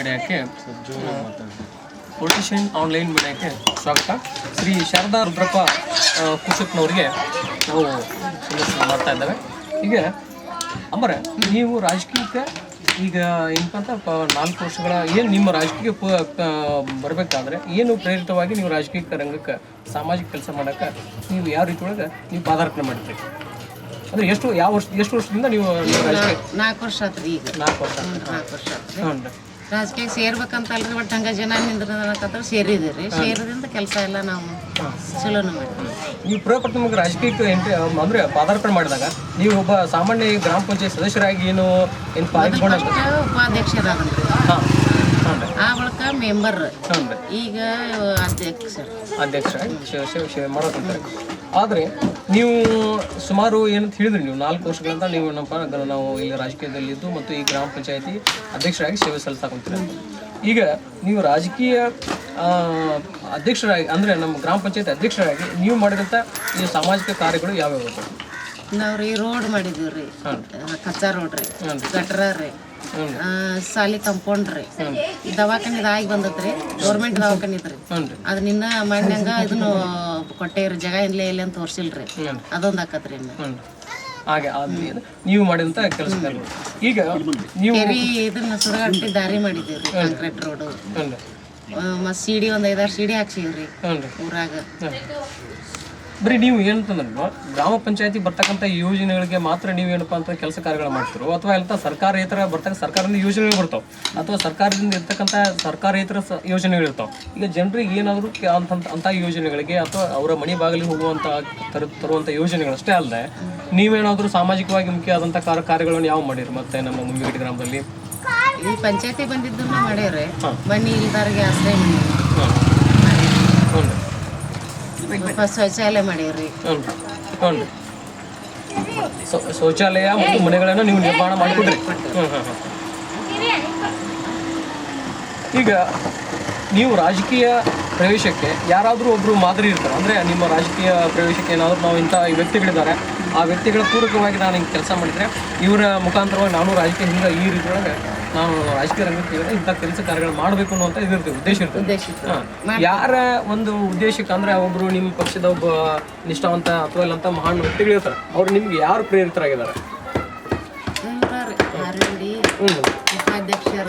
ಮೀಡಿಯಾಕ್ಕೆ politician online ಮೀಡಿಯಾಕ್ಕೆ ಸ್ವಾಗತ. ಶ್ರೀ ಶಾರದಾ ರುದ್ರಪ್ಪ ಕುಶಪ್ಪನವ್ರಿಗೆ ನಾವು ಸಂದರ್ಶನ ಮಾಡ್ತಾ ಇದ್ದೇವೆ. ಈಗ ಅಮರ, ನೀವು ರಾಜಕೀಯಕ್ಕೆ ಈಗ ಏನಪ್ಪ ಅಂತ 4 ವರ್ಷಗಳ ಏನು ನಿಮ್ಮ ರಾಜಕೀಯ ಬರಬೇಕಾದ್ರೆ ಏನು ಪ್ರೇರಿತವಾಗಿ ನೀವು ರಾಜಕೀಯ ರಂಗಕ್ಕೆ ಸಾಮಾಜಿಕ ಕೆಲಸ ಮಾಡೋಕ್ಕೆ ನೀವು ಯಾವ ರೀತಿ ಒಳಗೆ ನೀವು ಪಾದಾರ್ಪಣೆ ಮಾಡ್ತೀರಿ? ಅಂದರೆ ಎಷ್ಟು ವರ್ಷದಿಂದ ನೀವು ರಾಜಕೀಯ? 4 ವರ್ಷ ಆತ್ರಿ. ಈಗ 4 ವರ್ಷ. 4 ವರ್ಷ ಆತ್ರಿ. ರಾಜಕೀಯಕ್ಕೆ ಸೇರ್ಬೇಕಂತಲ್ರಿ, ಬಟ್ ಹಂಗ ಜನ ನಿಂದ್ರಕಂತ ಸೇರಿದಿರಿ. ಸೇರಿದಿಂದ ಕೆಲಸ ಎಲ್ಲ ನಾವು ಚಲೋನ ಮಾಡಿದ್ವಿ. ನೀವು ಪ್ರಪ್ರಥಮಕ್ಕೆ ರಾಜಕೀಯಕ್ಕೆ ಅಂದ್ರೆ ಪಾದಾರ್ಪಣೆ ಮಾಡಿದಾಗ ನೀವು ಒಬ್ಬ ಸಾಮಾನ್ಯ ಗ್ರಾಮ ಪಂಚಾಯತ್ ಸದಸ್ಯರಾಗಿ ಏನು ಉಪಾಧ್ಯಕ್ಷರಾದ್ರಿ, ಆ ಬಳಿಕ ಮೆಂಬರ್, ಈಗ ಅಧ್ಯಕ್ಷ ಮಾಡೋದಂತಾರೆ. ಆದರೆ ನೀವು ಸುಮಾರು ಏನಂತ ಹೇಳಿದ್ರಿ, ನೀವು 4 ವರ್ಷಗಳಿಂದ ನೀವು ನಾವು ಇಲ್ಲಿ ರಾಜಕೀಯದಲ್ಲಿದ್ದು ಮತ್ತು ಈ ಗ್ರಾಮ ಪಂಚಾಯತಿ ಅಧ್ಯಕ್ಷರಾಗಿ ಸೇವೆ ಸಲ್ಲಿಸಾಕೊಂತೀರ. ಈಗ ನೀವು ರಾಜಕೀಯ ಅಧ್ಯಕ್ಷರಾಗಿ ಅಂದರೆ ನಮ್ಮ ಗ್ರಾಮ ಪಂಚಾಯತಿ ಅಧ್ಯಕ್ಷರಾಗಿ ನೀವು ಮಾಡಿದಂಥ ಈ ಸಾಮಾಜಿಕ ಕಾರ್ಯಗಳು ಯಾವ್ಯಾವ? ನಾವ್ರಿ ರೋಡ್ ಮಾಡಿದೀವಿ ರೀ, ಕಚ್ಚಾ ರೋಡ್ ರೀ, ಗಟ್ರ ರೀ, ಸಾಲಿ ಕಂಪೌಂಡ್ ರೀ, ದವಾಖಾನೆ ಆಗಿ ಬಂದತ್ರಿ, ಗೌರ್ಮೆಂಟ್ ದವಾಖಾನೆ ಇದ್ರಿ. ಅದ್ ನಿನ್ನ ಮಣ್ಣಂಗ ಇದನ್ನು ಕೊಟ್ಟೇವ್ರಿ, ಜಾಗ ಇಲ್ಲೇ ಇಲ್ಲ ಅಂತ ತೋರ್ಸಿಲ್ರಿ, ಅದೊಂದು ಆಕತ್ರಿ. ಹಾಗೆ ನೀವು ಮಾಡಿದಂತ ಕೆಲಸ. ಈಗ ನೀವು ಇದನ್ನ ಸುಡಗಟ್ಟಿ ದಾರಿ ಮಾಡಿದೀವ್ರಿ, ಕಾಂಕ್ರೀಟ್ ರೋಡ್, ಮತ್ ಸಿಡಿ ಒಂದ್ 5-6 ಸಿಡಿ ಹಾಕ್ಸಿವ್ರಿ ಊರಾಗ. ಬರೀ ನೀವು ಏನಂತಂದ್ರೆ ಗ್ರಾಮ ಪಂಚಾಯತಿ ಬರ್ತಕ್ಕಂಥ ಯೋಜನೆಗಳಿಗೆ ಮಾತ್ರ ನೀವೇನಪ್ಪ ಅಂತ ಕೆಲಸ ಕಾರ್ಯಗಳು ಮಾಡ್ತಿರೋ, ಅಥವಾ ಎಲ್ಲ ಸರ್ಕಾರೇತರ ಸರ್ಕಾರದಿಂದ ಯೋಜನೆಗಳು ಬರ್ತಾವೆ, ಅಥವಾ ಸರ್ಕಾರದಿಂದ ಇರ್ತಕ್ಕಂಥ ಸರ್ಕಾರೇತರ ಯೋಜನೆಗಳಿರ್ತಾವೆ. ಈಗ ಜನರಿಗೆ ಏನಾದರೂ ಅಂಥ ಯೋಜನೆಗಳಿಗೆ ಅಥವಾ ಅವರ ಮನೆ ಬಾಗಿಲಿಗೆ ಹೋಗುವಂಥ ತರುವಂಥ ಯೋಜನೆಗಳಷ್ಟೇ ಅಲ್ಲದೆ ನೀವೇನಾದರೂ ಸಾಮಾಜಿಕವಾಗಿ ಮುಖ್ಯವಾದಂಥ ಕಾರ್ಯಗಳನ್ನು ಯಾವ ಮಾಡಿರಿ? ಮತ್ತೆ ನಮ್ಮ ಮುಮ್ಮಿಗಟ್ಟಿ ಗ್ರಾಮದಲ್ಲಿ ಈ ಪಂಚಾಯತಿ ಬಂದಿದ್ದನ್ನ ಮಾಡ್ಯಾವ್ರಿ. ಮನೆ ಇಲ್ದಾರಿಗೆ ಆಶ್ರಯ ಮನೆ, ಶೌಚಾಲಯ ಮಾಡೇವ್ರಿ. ಶೌಚಾಲಯ ಮತ್ತು ಮನೆಗಳನ್ನು ನೀವು ನಿರ್ಮಾಣ ಮಾಡಿಕೊಡ್ರಿ. ಈಗ ನೀವು ರಾಜಕೀಯ ಪ್ರವೇಶಕ್ಕೆ ಯಾರಾದರೂ ಒಬ್ಬರು ಮಾದರಿ ಇರ್ತಾರೆ, ಅಂದರೆ ನಿಮ್ಮ ರಾಜಕೀಯ ಪ್ರವೇಶಕ್ಕೆ ಏನಾದರೂ ನಾವು ಇಂಥ ವ್ಯಕ್ತಿಗಳಿದ್ದಾರೆ, ಆ ವ್ಯಕ್ತಿಗಳ ಪೂರಕವಾಗಿ ನಾನು ಹಿಂಗೆ ಕೆಲಸ ಮಾಡಿದರೆ ಇವರ ಮುಖಾಂತರವಾಗಿ ನಾನು ರಾಜಕೀಯದಿಂದ ಈ ರೀತಿಯೊಳಗೆ ನಾನು ರಾಜಕೀಯ ರಂಗಕ್ಕೆ ಇಂಥ ಕೆಲಸ ಕಾರ್ಯಗಳು ಮಾಡಬೇಕು ಅನ್ನುವಂಥ ಇದಿರ್ತದೆ, ಉದ್ದೇಶ ಇರ್ತದೆ. ಯಾರ ಒಂದು ಉದ್ದೇಶಕ್ಕೆ ಅಂದರೆ ಒಬ್ಬರು ನಿಮ್ಮ ಪಕ್ಷದ ಒಬ್ಬ ನಿಷ್ಠಾವಂತ ಅಥವಾ ಇಲ್ಲಂಥ ಮಹಾನ್ ವ್ಯಕ್ತಿಗಳಿರ್ತಾರೆ, ಅವ್ರು ನಿಮ್ಗೆ ಯಾರು ಪ್ರೇರಿತರಾಗಿದ್ದಾರೆ? ಉಪಾಧ್ಯಕ್ಷರ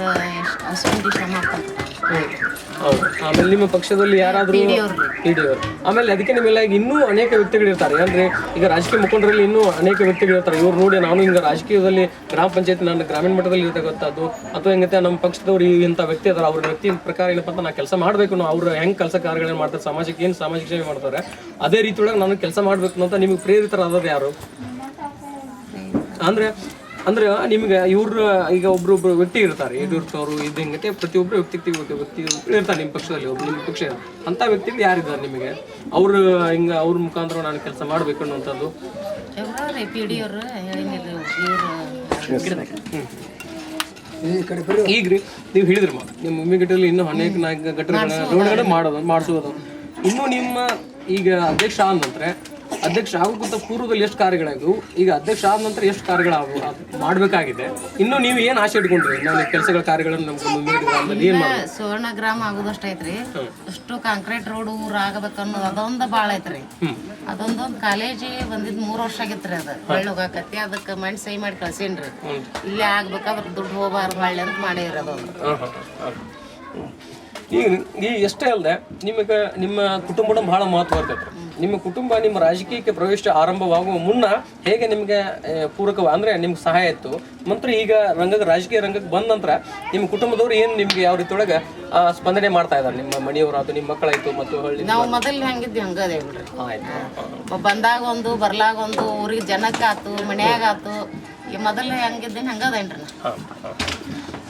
ಹೌದು. ಆಮೇಲೆ ನಿಮ್ಮ ಪಕ್ಷದಲ್ಲಿ ಯಾರಾದರೂ ಹಿಡಿಯೋರು, ಆಮೇಲೆ ಅದಕ್ಕೆ ನಿಮ್ಮೆಲ್ಲ ಇನ್ನೂ ಅನೇಕ ವ್ಯಕ್ತಿಗಳಿರ್ತಾರೆ. ಅಂದರೆ ಈಗ ರಾಜಕೀಯ ಮುಖಂಡರಲ್ಲಿ ಇನ್ನೂ ಅನೇಕ ವ್ಯಕ್ತಿಗಳಿರ್ತಾರೆ. ಇವ್ರು ನೋಡಿ ನಾನು ಹಿಂಗೆ ರಾಜಕೀಯದಲ್ಲಿ ಗ್ರಾಮ ಪಂಚಾಯತಿ ನನ್ನ ಗ್ರಾಮೀಣ ಮಟ್ಟದಲ್ಲಿ ಇರ್ತಕ್ಕಂಥದ್ದು, ಅಥವಾ ಹೆಂಗತ್ತೆ ನಮ್ಮ ಪಕ್ಷದವ್ರು ಇಂಥ ವ್ಯಕ್ತಿ ಅದಾರೆ, ಅವ್ರ ವ್ಯಕ್ತಿ ಪ್ರಕಾರ ಏನಪ್ಪ ಅಂತ ನಾನು ಕೆಲಸ ಮಾಡಬೇಕು, ಅವ್ರು ಹೆಂಗೆ ಕೆಲಸ ಕಾರ್ಯಗಳನ್ನು ಮಾಡ್ತಾರೆ, ಸಮಾಜಕ್ಕೆ ಏನು ಸಾಮಾಜಿಕ ಸೇವೆ ಮಾಡ್ತಾರೆ, ಅದೇ ರೀತಿ ಒಳಗೆ ನಾನು ಕೆಲಸ ಮಾಡಬೇಕು ಅಂತ ನಿಮಗೆ ಪ್ರೇರಿತರಾದವ್ರು ಯಾರು? ಅಂದ್ರೆ ನಿಮ್ಗೆ ಇವ್ರ ಈಗ ಒಬ್ರೊಬ್ರು ವ್ಯಕ್ತಿ ಇರ್ತಾರೆ, ಯಡಿಯೂರಪ್ಪನವರು ಇದ್ದಂಗೆ ಪ್ರತಿಯೊಬ್ಬರು ವ್ಯಕ್ತಿ ಇರ್ತಾರೆ ನಿಮ್ಮ ಪಕ್ಷದಲ್ಲಿ. ನಿಮ್ಮ ಪಕ್ಷ ಅಂತ ವ್ಯಕ್ತಿಗಳು ಯಾರಿದ್ದಾರೆ ನಿಮಗೆ? ಅವ್ರು ಹಿಂಗೆ ಅವ್ರ ಮುಖಾಂತರ ನಾನು ಕೆಲಸ ಮಾಡಬೇಕು ಅನ್ನುವಂಥದ್ದು. ಈಗ ರೀ ನೀವು ಹೇಳಿದ್ರಿ ನಿಮ್ಮ ಮುಮ್ಮಿಗಟ್ಟಲ್ಲಿ ಇನ್ನೂ ಅನೇಕ ಘಟನೆಗಳನ್ನ ಮಾಡಿಸೋದು, ಇನ್ನೂ ನಿಮ್ಮ ಈಗ ಅಧ್ಯಕ್ಷ ಆದ ನಂತರ ಅಧ್ಯಕ್ಷ ಆಗೋಕ್ಕಿಂತ ಪೂರ್ವದಲ್ಲಿ ಎಷ್ಟು ಕಾರ್ಯಗಳಾಗವು, ಈಗ ಅಧ್ಯಕ್ಷ ಆದ ನಂತರ ಎಷ್ಟು ಕಾರ್ಯಗಳಾಗವು ಮಾಡಬೇಕಾಗಿದೆ, ಇನ್ನು ನೀವು ಏನು ಆಸೆ ಇಟ್ಕೊಂಡ್ರಿ ನಾನು ಕೆಲಸಗಳ ಕಾರ್ಯಗಳನ್ನು ನಮ್ಮ ಏನು ಮಾಡಿ? ಸುವರ್ಣ ಗ್ರಾಮ ಆಗೋದಷ್ಟ ಐತ್ರಿ, ಅಷ್ಟು ಕಾಂಕ್ರೀಟ್ ರೋಡ್ ಊರು ಆಗಬೇಕನ್ನೋದು ಅದೊಂದು ಭಾಳ ಐತ್ರಿ. ಅದೊಂದು ಕಾಲೇಜಿಗೆ ಬಂದಿದ್ದು 3 ವರ್ಷ ಆಗಿತ್ರಿ. ಅದು ಹೊಳ್ಳಿ ಹೋಗಾಕತ್ತಿ, ಅದಕ್ಕೆ ಮಣ್ಣು ಸಹಿ ಮಾಡಿ ಕಳ್ಸೇನ್ರಿ. ಇಲ್ಲೇ ಆಗ್ಬೇಕಾದ್ರೆ ದುಡ್ಡು ಹೋಗಬಾರ್ದು ಹೊಳ್ಳಿ ಅಂತ ಮಾಡೇವ್ರಿ ಅದೊಂದು. ಈಗ ಎಷ್ಟೇ ಅಲ್ಲದೆ ನಿಮಗೆ ನಿಮ್ಮ ಕುಟುಂಬದ ಬಹಳ ಮಹತ್ವ ಇರ್ತೈತೆ. ನಿಮ್ಮ ಕುಟುಂಬ ನಿಮ್ಮ ರಾಜಕೀಯಕ್ಕೆ ಪ್ರವೇಶ ಆರಂಭವಾಗುವ ಮುನ್ನ ಹೇಗೆ ನಿಮಗೆ ಪೂರಕ ಅಂದರೆ ನಿಮ್ಗೆ ಸಹಾಯ ಇತ್ತು, ಮತ್ತು ಈಗ ರಾಜಕೀಯ ರಂಗಕ್ಕೆ ಬಂದ ನಂತರ ನಿಮ್ಮ ಕುಟುಂಬದವ್ರು ಏನು ನಿಮ್ಗೆ ಯಾವ ರೀತಿ ಒಳಗೆ ಸ್ಪಂದನೆ ಮಾಡ್ತಾ ಇದ್ದಾರೆ? ನಿಮ್ಮ ಮನೆಯವರಾಯ್ತು, ನಿಮ್ಮ ಮಕ್ಕಳಾಯ್ತು, ಮತ್ತು ಹಳ್ಳಿ ನಾವು ಮೊದಲು ಹೆಂಗಿದ್ವಿ ಹಂಗದೇ ಬಿಡ್ರಿ. ಬಂದಾಗ ಒಂದು ಬರ್ಲಾಗ ಒಂದು ಊರಿಗೆ ಜನಕ್ಕೆ ಆತು, ಮನ್ಯಾಗ ಆತು, ಈ ಮೊದಲು ಹೆಂಗಿದ್ದೀನಿ ಹಂಗದೇನ್ರಿ.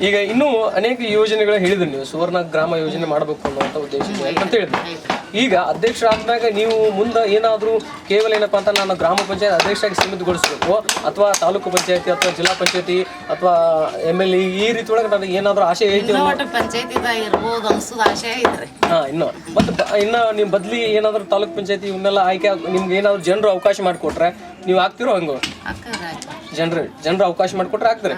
ಈಗ ಇನ್ನೂ ಅನೇಕ ಯೋಜನೆಗಳು ಹೇಳಿದ್ರಿ ನೀವು, ಸುವರ್ಣ ಗ್ರಾಮ ಯೋಜನೆ ಮಾಡಬೇಕು ಅನ್ನುವಂಥ ಉದ್ದೇಶ ಅಂತ ಹೇಳಿದ್ರಿ. ಈಗ ಅಧ್ಯಕ್ಷರಾದಾಗ ನೀವು ಮುಂದೆ ಏನಾದರೂ ಕೇವಲ ಏನಪ್ಪ ಅಂತ ನಾನು ಗ್ರಾಮ ಪಂಚಾಯತ್ ಅಧ್ಯಕ್ಷರಾಗಿ ಸೀಮಿತಗೊಳಿಸಬೇಕು, ಅಥವಾ ತಾಲೂಕು ಪಂಚಾಯತಿ ಅಥವಾ ಜಿಲ್ಲಾ ಪಂಚಾಯತಿ ಅಥವಾ MLA ಈ ರೀತಿ ಒಳಗೆ ನನಗೆ ಏನಾದರೂ ಆಸೆ ಐತಿ? ಇನ್ನು ನೀವು ಬದಲಿ ಏನಾದರೂ ತಾಲೂಕು ಪಂಚಾಯತಿ ಇವನ್ನೆಲ್ಲ ಆಯ್ಕೆ ನಿಮ್ಗೆ ಏನಾದರೂ ಜನರು ಅವಕಾಶ ಮಾಡಿಕೊಟ್ರೆ ನೀವು ಆಗ್ತಿರೋ? ಹಂಗೆ ಜನರು ಅವಕಾಶ ಮಾಡಿಕೊಟ್ರೆ ಆಗ್ತಾರೆ.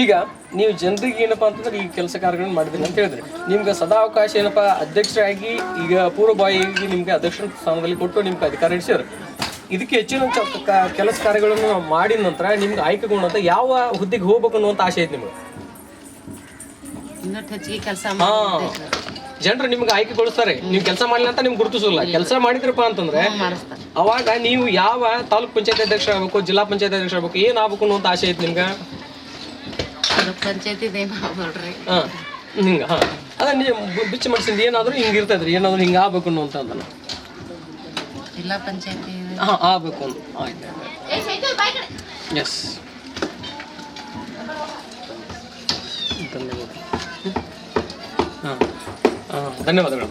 ಈಗ ನೀವು ಜನರಿಗೆ ಏನಪ್ಪಾ ಅಂತಂದ್ರೆ ಈ ಕೆಲಸ ಕಾರ್ಯಗಳನ್ನು ಮಾಡಿದ್ರಿ ಅಂತ ಹೇಳಿದ್ರಿ, ನಿಮ್ಗೆ ಸದಾ ಅವಕಾಶ ಏನಪ್ಪಾ ಅಧ್ಯಕ್ಷರಾಗಿ ಈಗ ಪೂರ್ವಭಾವಿಯಾಗಿ ನಿಮ್ಗೆ ಅಧ್ಯಕ್ಷರ ಸ್ಥಾನದಲ್ಲಿ ಕೊಟ್ಟು ನಿಮ್ಗೆ ಅಧಿಕಾರ ಇಡಿಸ್ಯಾರ. ಇದಕ್ಕೆ ಹೆಚ್ಚಿನ ಕೆಲಸ ಕಾರ್ಯಗಳನ್ನು ಮಾಡಿದ ನಂತರ ನಿಮ್ಗೆ ಆಯ್ಕೆಗೊಂಡಂತ ಯಾವ ಹುದ್ದೆಗೆ ಹೋಗ್ಬೇಕು ಅನ್ನುವಂತ ಆಸೆ ಐತಿ ನಿಮ್ಗೆ? ಹೆಚ್ಚಿಗೆ ಕೆಲಸ ಜನರು ನಿಮ್ಗೆ ಆಯ್ಕೆಗೊಳಿಸ್ತಾರೆ, ನೀವು ಕೆಲಸ ಮಾಡಿಲ್ಲ ಅಂತ ನಿಮ್ಗೆ ಗುರುತಿಸಲ್ಲ. ಕೆಲಸ ಮಾಡಿದ್ರಪ್ಪ ಅಂತಂದ್ರೆ ಅವಾಗ ನೀವು ಯಾವ ತಾಲೂಕ್ ಪಂಚಾಯತ್ ಅಧ್ಯಕ್ಷ ಆಗ್ಬೇಕು, ಜಿಲ್ಲಾ ಪಂಚಾಯತ್ ಅಧ್ಯಕ್ಷ ಆಗ್ಬೇಕು, ಏನ್ ಆಗ್ಬೇಕು ಅನ್ನುವಂತ ಆಸೆ ಐತಿ ನಿಮ್ಗೆ? ಪಂಚಾಯತಿ ಹಿಂಗ ಅದ ನೀವು ಬಿಚ್ಚ ಮಾಡಿಸಿದ ಏನಾದ್ರು ಹಿಂಗ ಇರ್ತದ್ರಿ, ಏನಾದ್ರು ಹಿಂಗ ಆಗ್ಬೇಕು ಅನ್ನುವಂತ ಜಿಲ್ಲಾ ಪಂಚಾಯತಿ ಆಗ್ಬೇಕು ಅಂತ. ಆಯ್ತು, ಎಸ್, ಧನ್ಯವಾದ. ಧನ್ಯವಾದಗಳು.